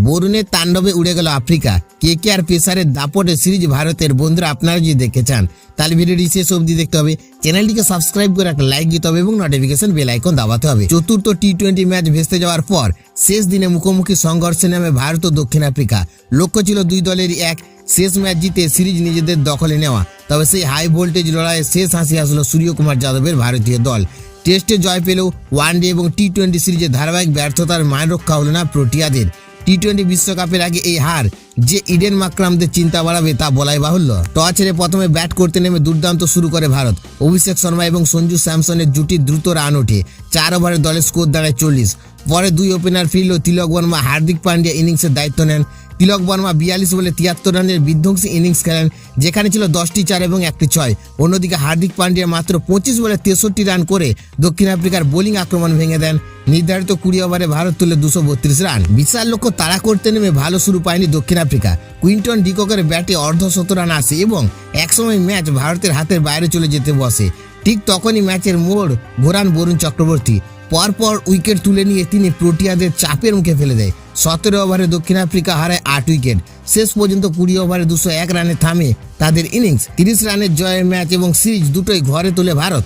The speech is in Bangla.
বরুণের তাণ্ডবে উড়ে গেল আফ্রিকা। কেকেআর পেসারের দাপটে সিরিজ ভারতের। বন্ধুরা আপনারা যদি দেখতে চান তাহলে ভিডিওটি শেষ অবধি দেখতে হবে, চ্যানেলটিকে সাবস্ক্রাইব করে একটা লাইক দিতে হবে এবং নোটিফিকেশন বেল আইকন দাবাতে হবে। চতুর্থ টি-20 ম্যাচ ভেস্তে যাওয়ার পর শেষ দিনে মুখোমুখি সংঘর্ষে নামে ভারত ও দক্ষিণ আফ্রিকা। লক্ষ্য ছিল দুই দলেরই এক শেষ ম্যাচ জিতে সিরিজ নিজেদের দখলে নেওয়া। তবে সেই হাই ভোল্টেজ লড়াইয়ে শেষ হাসি আসলো সূর্যকুমার যাদবের ভারতীয় দল। টেস্টে জয় পেলেও ওয়ানডে এবং টি-20 সিরিজে ধারাবাহিক ব্যর্থতার মান রক্ষা হলো না প্রোটিয়াদের। টি-20 বিশ্বকাপের আগে এই হার যে ইডেন মাকরামদের চিন্তা বাড়াবে তা বলাই বাহুল্য। টস হেরে প্রথমে ব্যাট করতে নেমে দুর্দান্ত শুরু করে ভারত। অভিষেক শর্মা এবং সঞ্জু স্যামসনের জুটির দ্রুত রান ওঠে। 4 ওভারে দলের স্কোর দাঁড়ায় 40। পরে দুই ওপেনার ফিরল তিলক বর্মা, হার্দিক পান্ডিয়া ইনিংসের দায়িত্ব নেন। তিলক বর্মা 42 বলে 73 রানের বিধ্বংসী ইনিংস খেলেন, যেখানে ছিল 10টি 4 এবং 1টি 6। অন্যদিকে হার্দিক পান্ডিয়া মাত্র 25 বলে 63 রান করে দক্ষিণ আফ্রিকার বোলিং আক্রমণ ভেঙে দেন। নির্ধারিত 20 ওভারে ভারত তুলে 232 রান। বিশাল লক্ষ্য তাড়া করতে নেমে ভালো শুরু পায়নি দক্ষিণ আফ্রিকা। কুইন্টন ডিককের ব্যাটে অর্ধশত রান আসে এবং একসময় ম্যাচ ভারতের হাতের বাইরে চলে যেতে বসে। ঠিক তখনই ম্যাচের মোড় ঘোরান বরুণ চক্রবর্তী। পরপর উইকেট তুলে নিয়ে তিনি প্রোটিয়াদের চাপের মুখে ফেলে দেয়। 17 ওভারে দক্ষিণ আফ্রিকা হারায় 8 উইকেট। শেষ পর্যন্ত 20 ওভারে 201 রানে থামে তাদের ইনিংস। 30 রানের জয়ের ম্যাচ এবং সিরিজ দুটোই ঘরে তোলে ভারত।